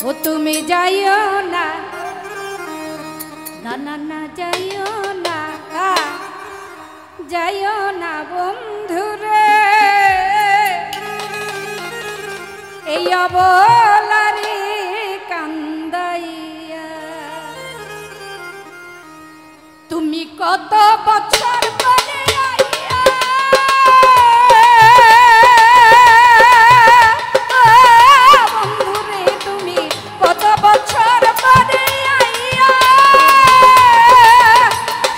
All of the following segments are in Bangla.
ও তুমি যাইও না, না না না যাইও না, যাইও না বন্ধুরে, এই অবলারে কান্দাইয়া। তুমি কত বছর পরে আইয়া, বন্ধুরে তুমি কত বছর পরে আইয়া,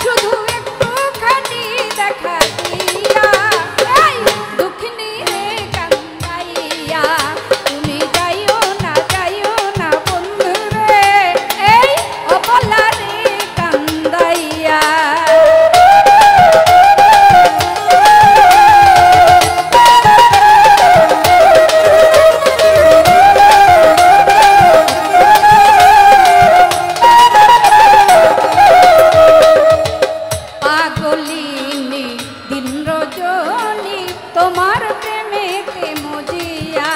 শুধু একটুখানি দেখা দিয়া দুঃখিনী রে কান্দাইয়া। তুমি যাইও না বন্ধুরে, এই অবলারে কান্দাইয়া। পাগলিনী দিন রজনী তোমার প্রেমেতে মজিয়া,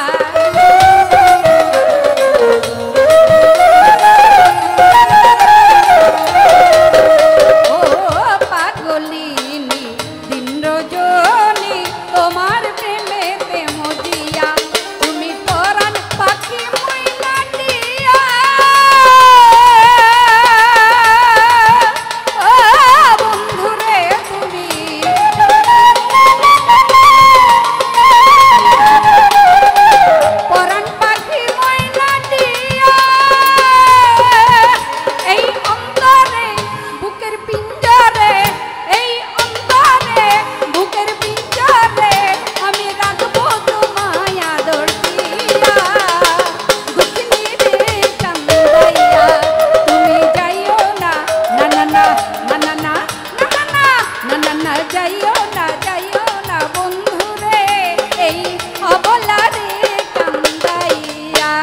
ও পাগলিনী দিন রজনী তোমার প্রেমেতে মজিয়া। তুমি পরাণ পাখি ময়না দিয়া, বন্ধুরে তুমি পরাণ পাখি ময়না দিয়া, এই অন্তরে বুকের পিঞ্জরে, এই অন্তরে বুকের পিঞ্জরে আমি রাখবো তোমায় আদর দিয়া, দুঃখিনী রে কান্দাইয়া। তুমি যাইও না, না না না না না না না না না না না যাইও না বন্ধুরে, এই অবলারে কান্দাইয়া।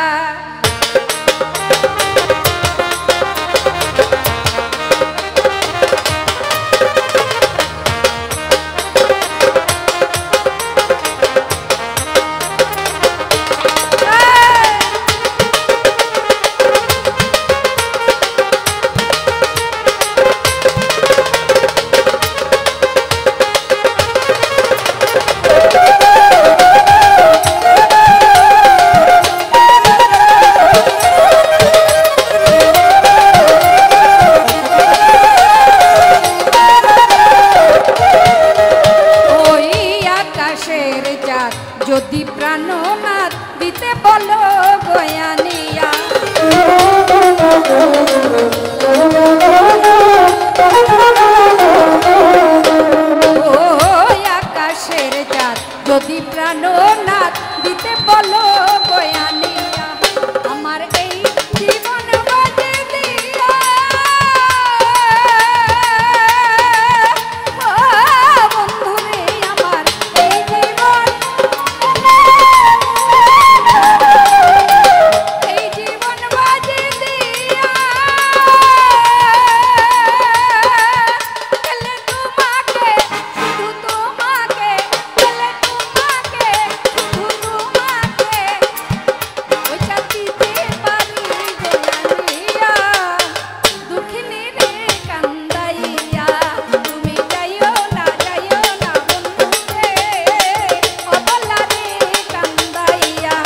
ওই আকাশের চাঁদ যদি প্রাণনাথ দিতে বলো গয়ানিয়া, ওই আকাশের চাঁদ যদি প্রাণনাথ দিতে বলো গয়ানিয়া, আমার এই জীবন বাজে দিয়া, বন্ধুরে আমার এই জীবন বাজে দিয়া, গেলে তোমাকে শুধু তোমাকে, গেলে তোমাকে শুধু তোমাকে, ওই চাঁদিতে পারি গোলালিয়া, দুঃখিনী রে কান্দাইয়া। তুমি যাইও না বন্ধুরে, অবলারে কান্দাইয়া।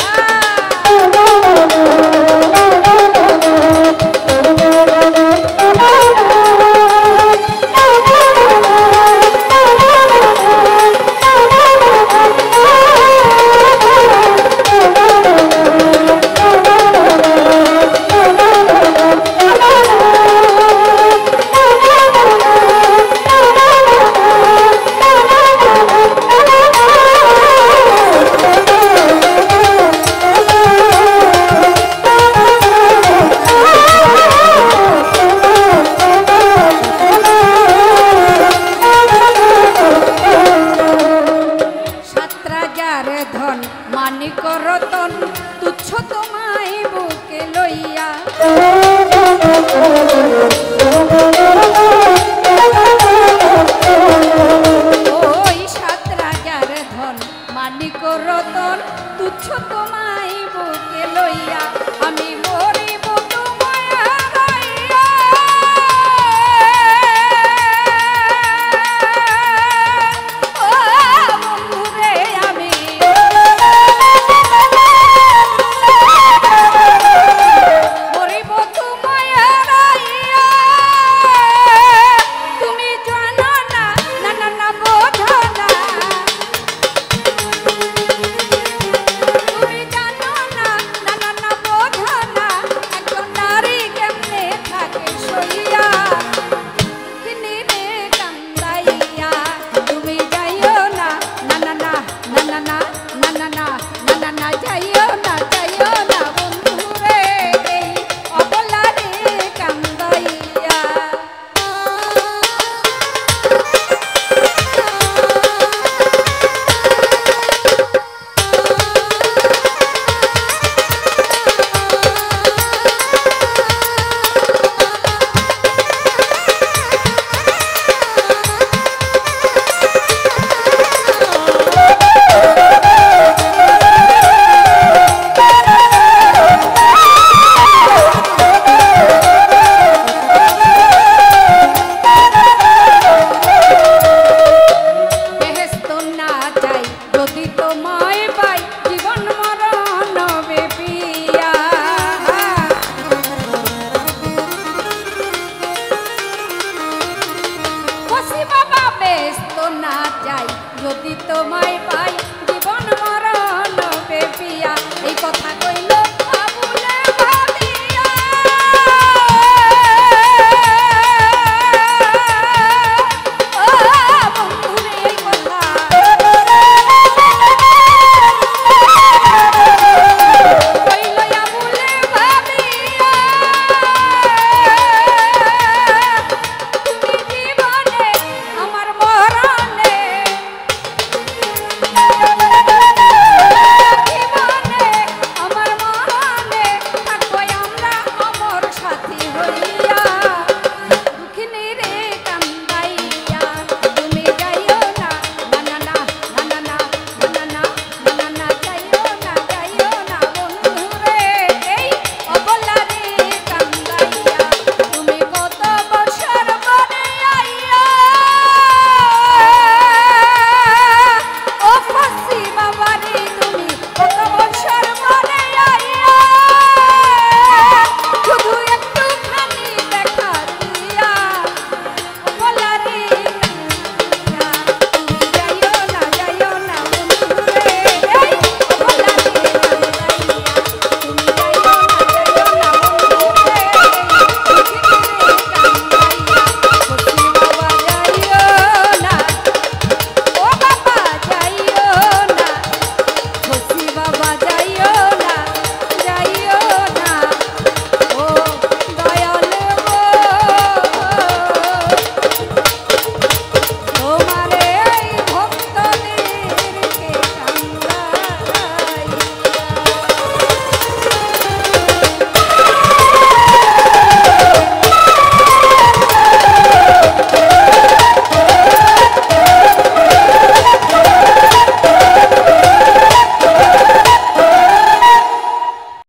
ধন মানিক রতন তুচ্ছ তোমায় বুকে লইয়া, ওই ৭ রাজার ধন মানিক রতন তুচ্ছ তোমায় বুকে লইয়া আমি